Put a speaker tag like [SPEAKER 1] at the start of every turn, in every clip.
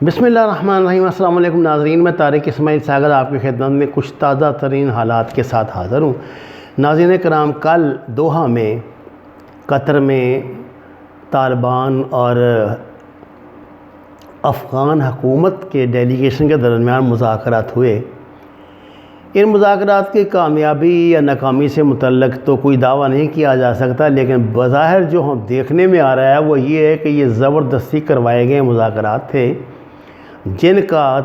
[SPEAKER 1] بسم اللہ الرحمن الرحیم۔ السلام علیکم ناظرین، میں طارق اسماعیل ساگر آپ کی خدمت میں کچھ تازہ ترین حالات کے ساتھ حاضر ہوں۔ ناظرین کرام، کل دوحہ میں قطر میں طالبان اور افغان حکومت کے ڈیلیگیشن کے درمیان مذاکرات ہوئے۔ ان مذاکرات کی کامیابی یا ناکامی سے متعلق تو کوئی دعویٰ نہیں کیا جا سکتا، لیکن بظاہر جو ہم دیکھنے میں آ رہا ہے وہ یہ ہے کہ یہ زبردستی کروائے گئے مذاکرات تھے، جن کا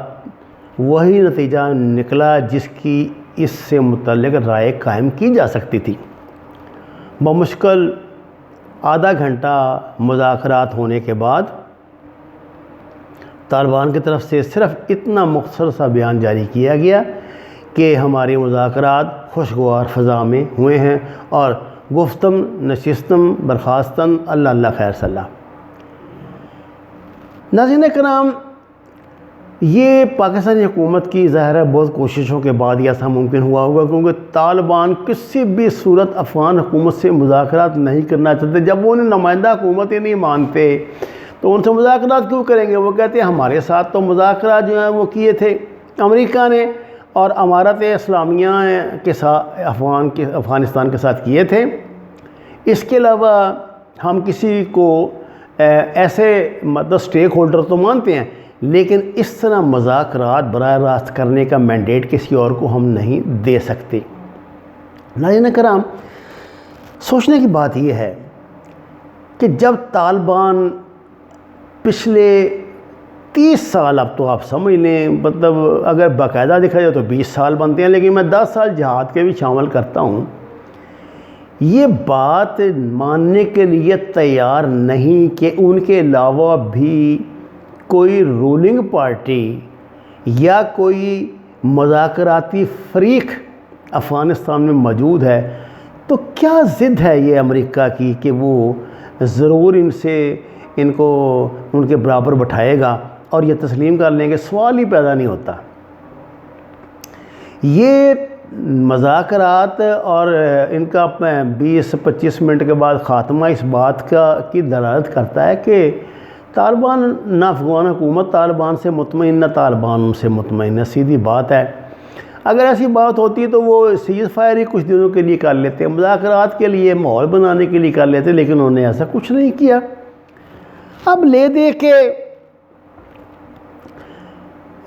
[SPEAKER 1] وہی نتیجہ نکلا جس کی اس سے متعلق رائے قائم کی جا سکتی تھی۔ بمشکل آدھا گھنٹہ مذاکرات ہونے کے بعد طالبان کی طرف سے صرف اتنا مختصر سا بیان جاری کیا گیا کہ ہماری مذاکرات خوشگوار فضا میں ہوئے ہیں اور گفتم نشستم برخاستن اللہ اللہ خیر صلی اللہ۔ ناظرین کرام، یہ پاکستانی حکومت کی ظاہر ہے بہت کوششوں کے بعد یہ ایسا ممکن ہوا ہوگا، کیونکہ طالبان کسی بھی صورت افغان حکومت سے مذاکرات نہیں کرنا چاہتے۔ جب وہ انہیں نمائندہ حکومت ہی نہیں مانتے تو ان سے مذاکرات کیوں کریں گے؟ وہ کہتے ہیں ہمارے ساتھ تو مذاکرات جو ہیں وہ کیے تھے امریکہ نے اور امارت اسلامیہ کے ساتھ افغانستان کے ساتھ کیے تھے، اس کے علاوہ ہم کسی کو ایسے مطلب سٹیک ہولڈر تو مانتے ہیں، لیکن اس طرح مذاکرات براہ راست کرنے کا مینڈیٹ کسی اور کو ہم نہیں دے سکتے۔ ناظرین کرام، سوچنے کی بات یہ ہے کہ جب طالبان پچھلے 30 سال، اب تو آپ سمجھ لیں، مطلب اگر باقاعدہ دیکھا جائے تو 20 سال بنتے ہیں، لیکن میں 10 سال جہاد کے بھی شامل کرتا ہوں، یہ بات ماننے کے لیے تیار نہیں کہ ان کے علاوہ بھی کوئی رولنگ پارٹی یا کوئی مذاکراتی فریق افغانستان میں موجود ہے، تو کیا ضد ہے یہ امریکہ کی کہ وہ ضرور ان کو ان کے برابر بٹھائے گا اور یہ تسلیم کر لیں گے؟ سوال ہی پیدا نہیں ہوتا۔ یہ مذاکرات اور ان کا 20-25 منٹ کے بعد خاتمہ اس بات کی دلالت کرتا ہے کہ طالبان نہ افغان حکومت طالبان سے مطمئن نہ طالبان ان سے مطمئن ہے۔ سیدھی بات ہے، اگر ایسی بات ہوتی تو وہ سیز فائر ہی کچھ دنوں کے لیے کر لیتے، مذاکرات کے لیے ماحول بنانے کے لیے کر لیتے، لیکن انہوں نے ایسا کچھ نہیں کیا۔ اب لے دے کے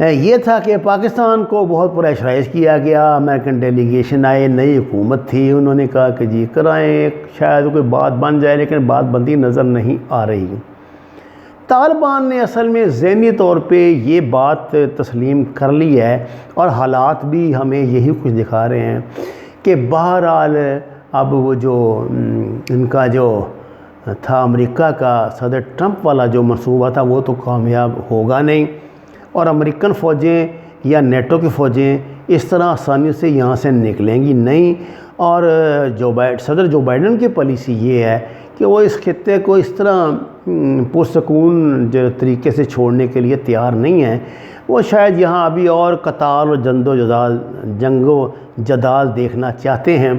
[SPEAKER 1] یہ تھا کہ پاکستان کو بہت پریشرائز کیا گیا، امریکن ڈیلیگیشن آئے، نئی حکومت تھی، انہوں نے کہا کہ جی کرائیں، شاید کوئی بات بن جائے، لیکن بات بنتی نظر نہیں آ رہی۔ طالبان نے اصل میں ذہنی طور پہ یہ بات تسلیم کر لی ہے، اور حالات بھی ہمیں یہی کچھ دکھا رہے ہیں کہ بہرحال اب وہ جو ان کا جو تھا امریکہ کا صدر ٹرمپ والا جو منصوبہ تھا وہ تو کامیاب ہوگا نہیں، اور امریکن فوجیں یا نیٹو کی فوجیں اس طرح آسانی سے یہاں سے نکلیں گی نہیں، اور صدر جو بائیڈن کی پالیسی یہ ہے کہ وہ اس خطے کو اس طرح پرسکون طریقے سے چھوڑنے کے لیے تیار نہیں ہیں۔ وہ شاید یہاں ابھی اور قتال اور جنگ و جدال دیکھنا چاہتے ہیں۔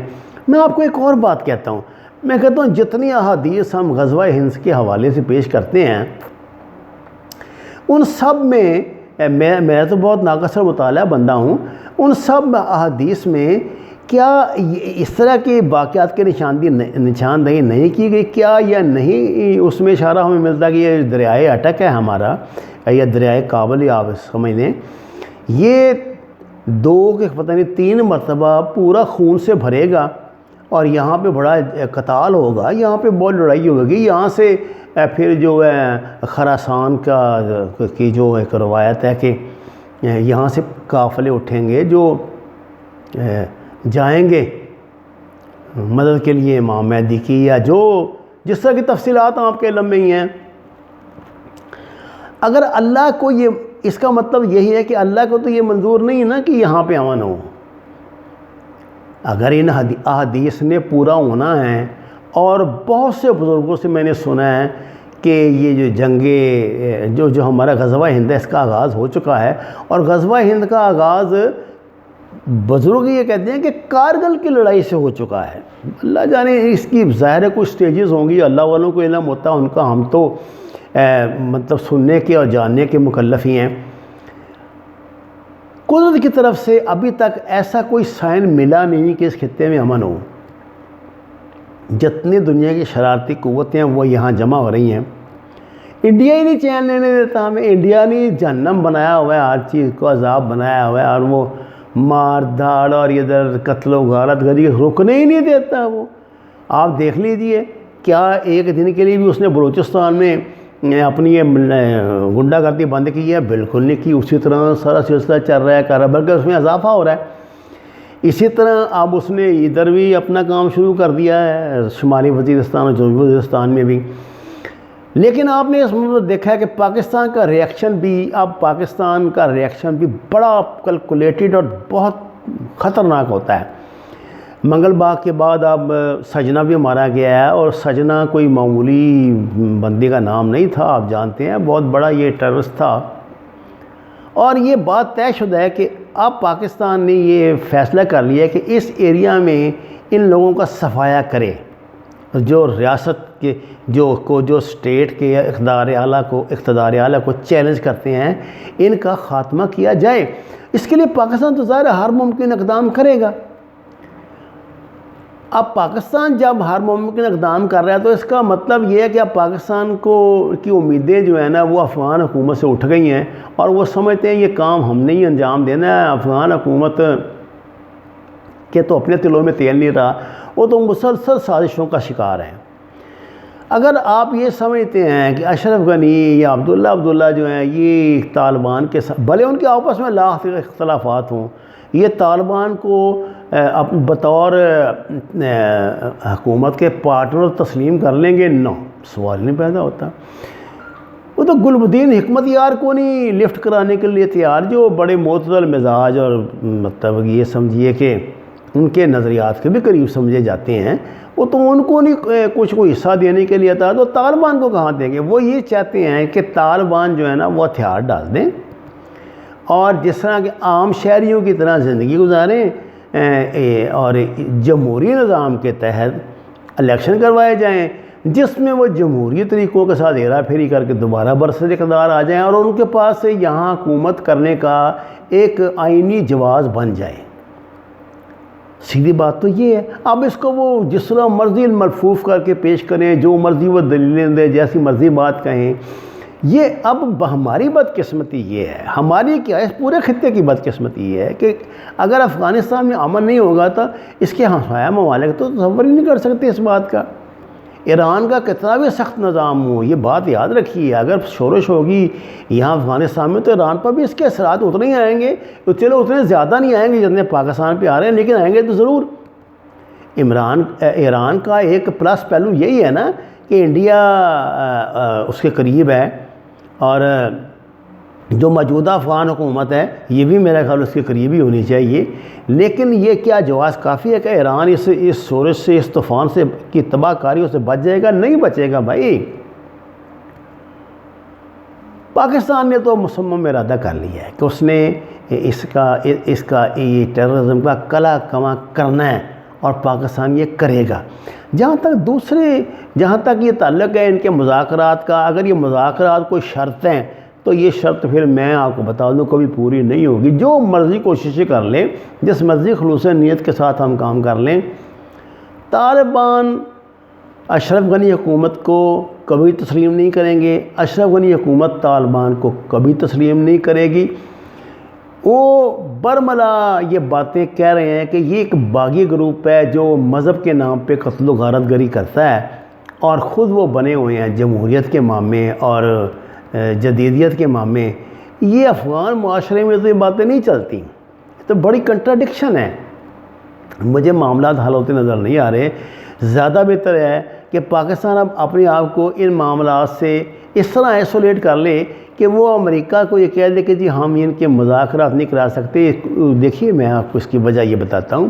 [SPEAKER 1] میں آپ کو ایک اور بات کہتا ہوں، میں کہتا ہوں جتنی احادیث ہم غزوہ ہند کے حوالے سے پیش کرتے ہیں، ان سب میں میں تو بہت ناقصر مطالعہ بندہ ہوں، ان سب احادیث میں کیا اس طرح کے واقعات کے نشاندہی نہیں کی گئی؟ کیا یا نہیں اس میں اشارہ ہمیں ملتا کہ یہ دریائے اٹک ہے ہمارا، یا دریائے کابل، یا آپ سمجھ لیں یہ 2 کہ پتہ نہیں 3 مرتبہ پورا خون سے بھرے گا اور یہاں پہ بڑا قتال ہوگا، یہاں پہ بہت لڑائی ہوگی، یہاں سے پھر جو ہے خراسان کی جو ایک روایت ہے کہ یہاں سے قافلے اٹھیں گے جو جائیں گے مدد کے لیے امام مہدی کی، یا جو جس طرح کی تفصیلات آپ کے علم میں ہی ہیں۔ اگر اللہ کو اس کا مطلب یہی ہے کہ اللہ کو تو یہ منظور نہیں ہے نا کہ یہاں پہ امن ہو۔ اگر ان احادیث نے پورا ہونا ہے، اور بہت سے بزرگوں سے میں نے سنا ہے کہ یہ جو ہمارا غزوہ ہند ہے اس کا آغاز ہو چکا ہے، اور غزوہ ہند کا آغاز بزرگ یہ کہتے ہیں کہ کارگل کی لڑائی سے ہو چکا ہے۔ اللہ جانے اس کی ظاہر ہے کچھ سٹیجز ہوں گی، اللہ والوں کو علم ہوتا ہے ان کا، ہم تو مطلب سننے کے اور جاننے کے مکلف ہی ہیں۔ قدرت کی طرف سے ابھی تک ایسا کوئی سائن ملا نہیں کہ اس خطے میں امن ہو۔ جتنی دنیا کی شرارتی قوتیں ہیں وہ یہاں جمع ہو رہی ہیں۔ انڈیا ہی نہیں چین لینے دیتا ہمیں، انڈیا نے جہنم بنایا ہوا ہے، ہر چیز کو عذاب بنایا ہوا ہے، اور وہ مار دھاڑ اور ادھر قتل و غارت گری رکنے ہی نہیں دیتا وہ۔ آپ دیکھ لیجئے کیا ایک دن کے لیے بھی اس نے بلوچستان میں اپنی یہ غنڈہ گردی بند کی ہے؟ بالکل نہیں کی، اسی طرح سارا سلسلہ چل رہا ہے کر رہا ہے، بلکہ اس میں اضافہ ہو رہا ہے۔ اسی طرح اب اس نے ادھر بھی اپنا کام شروع کر دیا ہے، شمالی وزیرستان اور جنوبی وزیرستان میں بھی۔ لیکن آپ نے اس میں دیکھا ہے کہ پاکستان کا ریاکشن بھی بڑا کیلکولیٹڈ اور بہت خطرناک ہوتا ہے۔ منگل باغ کے بعد اب سجنا بھی مارا گیا ہے، اور سجنا کوئی معمولی بندی کا نام نہیں تھا، آپ جانتے ہیں بہت بڑا یہ ٹیررسٹ تھا۔ اور یہ بات طے شدہ ہے کہ اب پاکستان نے یہ فیصلہ کر لیا ہے کہ اس ایریا میں ان لوگوں کا صفایا کرے، جو ریاست کے جو سٹیٹ کے اقتدار اعلیٰ کو چیلنج کرتے ہیں، ان کا خاتمہ کیا جائے۔ اس کے لیے پاکستان تو ظاہر ہر ممکن اقدام کرے گا۔ اب پاکستان جب ہر ممکن اقدام کر رہا ہے تو اس کا مطلب یہ ہے کہ اب پاکستان کی امیدیں جو ہیں نا وہ افغان حکومت سے اٹھ گئی ہیں، اور وہ سمجھتے ہیں یہ کام ہم نے ہی انجام دینا ہے۔ افغان حکومت کے تو اپنے دلوں میں تیل نہیں رہا، وہ تو مسلسل سازشوں کا شکار ہیں۔ اگر آپ یہ سمجھتے ہیں کہ اشرف غنی یا عبداللہ جو ہیں یہ طالبان کے ساتھ، بھلے ان کے آپس میں لاکھ اختلافات ہوں، یہ طالبان کو بطور حکومت کے پارٹنر تسلیم کر لیں گے، نو سوال نہیں پیدا ہوتا۔ وہ تو گلبدین حکمت یار کو نہیں لفٹ کرانے کے لیے تیار، جو بڑے معتدل مزاج اور مطلب یہ سمجھیے کہ ان کے نظریات کے بھی قریب سمجھے جاتے ہیں، وہ تو ان کو نہیں کچھ کو حصہ دینے کے لیے تھا، تو طالبان کو کہاں دیں گے؟ وہ یہ چاہتے ہیں کہ طالبان جو ہے نا وہ ہتھیار ڈال دیں، اور جس طرح کہ عام شہریوں کی طرح زندگی گزاریں، اور جمہوری نظام کے تحت الیکشن کروائے جائیں، جس میں وہ جمہوری طریقوں کے ساتھ ہیرا پھیری کر کے دوبارہ برسر اقتدار آ جائیں، اور ان کے پاس سے یہاں حکومت کرنے کا ایک آئینی جواز بن جائے۔ سیدھی بات تو یہ ہے۔ اب اس کو وہ جس طرح مرضی ملفوف کر کے پیش کریں، جو مرضی وہ دلیلیں دیں، جیسی مرضی بات کہیں، یہ اب ہماری بدقسمتی یہ ہے، ہماری کیا اس پورے خطے کی بدقسمتی یہ ہے کہ اگر افغانستان میں امن نہیں ہوگا تو اس کے ہمسایہ ممالک تو تصور ہی نہیں کر سکتے اس بات کا۔ ایران کا کتنا بھی سخت نظام ہو، یہ بات یاد رکھیے، اگر شورش ہوگی یہاں افغانستان میں تو ایران پر بھی اس کے اثرات اتنے ہی آئیں گے، تو چلو اتنے زیادہ نہیں آئیں گے جتنے پاکستان پہ آ رہے ہیں، لیکن آئیں گے تو ضرور۔ ایران کا ایک پلس پہلو یہی ہے نا کہ انڈیا اس کے قریب ہے، اور جو موجودہ افغان حکومت ہے یہ بھی میرا خیال اس کے قریب ہی ہونی چاہیے۔ لیکن یہ کیا جواز کافی ہے کہ ایران اس سورج سے، اس طوفان سے کی تباہ کاریوں سے بچ جائے گا؟ نہیں بچے گا بھائی۔ پاکستان نے تو مصمم ارادہ کر لیا ہے کہ اس نے اس کا یہ ٹیررزم کا کلا کما کرنا ہے، اور پاکستان یہ کرے گا۔ جہاں تک یہ تعلق ہے ان کے مذاکرات کا، اگر یہ مذاکرات کوئی شرط ہیں تو یہ شرط پھر میں آپ کو بتا دوں کبھی پوری نہیں ہوگی۔ جو مرضی کوششیں کر لیں، جس مرضی خلوص نیت کے ساتھ ہم کام کر لیں، طالبان اشرف غنی حکومت کو کبھی تسلیم نہیں کریں گے، اشرف غنی حکومت طالبان کو کبھی تسلیم نہیں کرے گی۔ وہ برملا یہ باتیں کہہ رہے ہیں کہ یہ ایک باغی گروپ ہے جو مذہب کے نام پہ قتل و غارت گری کرتا ہے، اور خود وہ بنے ہوئے ہیں جمہوریت کے مامے اور جدیدیت کے مامے۔ یہ افغان معاشرے میں تو یہ باتیں نہیں چلتی، تو بڑی کنٹراڈکشن ہے۔ مجھے معاملات حل ہوتے نظر نہیں آ رہے۔ زیادہ بہتر ہے کہ پاکستان اب اپنے آپ کو ان معاملات سے اس طرح آئسولیٹ کر لے کہ وہ امریکہ کو یہ کہہ دے کہ جی ہم ان کے مذاکرات نہیں کرا سکتے۔ دیکھیے میں آپ کو اس کی وجہ یہ بتاتا ہوں،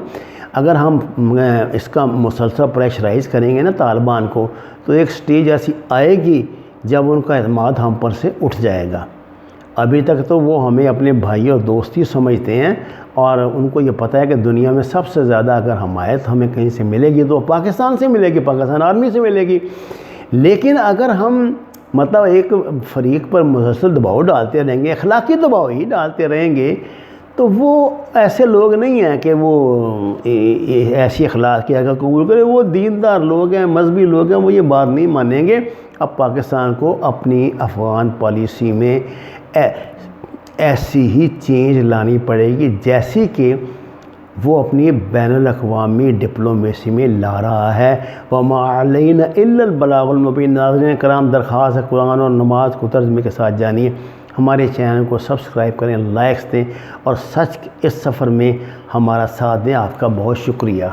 [SPEAKER 1] اگر ہم اس کا مسلسل پریشرائز کریں گے نا طالبان کو، تو ایک سٹیج ایسی آئے گی جب ان کا اعتماد ہم پر سے اٹھ جائے گا۔ ابھی تک تو وہ ہمیں اپنے بھائی اور دوستی سمجھتے ہیں، اور ان کو یہ پتہ ہے کہ دنیا میں سب سے زیادہ اگر حمایت ہمیں کہیں سے ملے گی تو پاکستان سے ملے گی، پاکستان آرمی سے ملے گی۔ لیکن اگر ہم مطلب ایک فریق پر مسلسل دباؤ ڈالتے رہیں گے، اخلاقی دباؤ ہی ڈالتے رہیں گے، تو وہ ایسے لوگ نہیں ہیں کہ وہ ایسی اخلاق کی اگر قبول کرے، وہ دیندار لوگ ہیں، مذہبی لوگ ہیں، وہ یہ بات نہیں مانیں گے۔ اب پاکستان کو اپنی افغان پالیسی میں ایسی ہی چینج لانی پڑے گی جیسی کہ وہ اپنی بین الاقوامی ڈپلومیسی میں لا رہا ہے۔ وَمَا عَلَيْنَا إِلَّا الْبَلَاغُ الْمُبِينُ۔ ناظرین کرام، درخواست ہے قرآن اور نماز کو ترجمے کے ساتھ جانیے، ہمارے چینل کو سبسکرائب کریں، لائکس دیں، اور سچ اس سفر میں ہمارا ساتھ دیں۔ آپ کا بہت شکریہ۔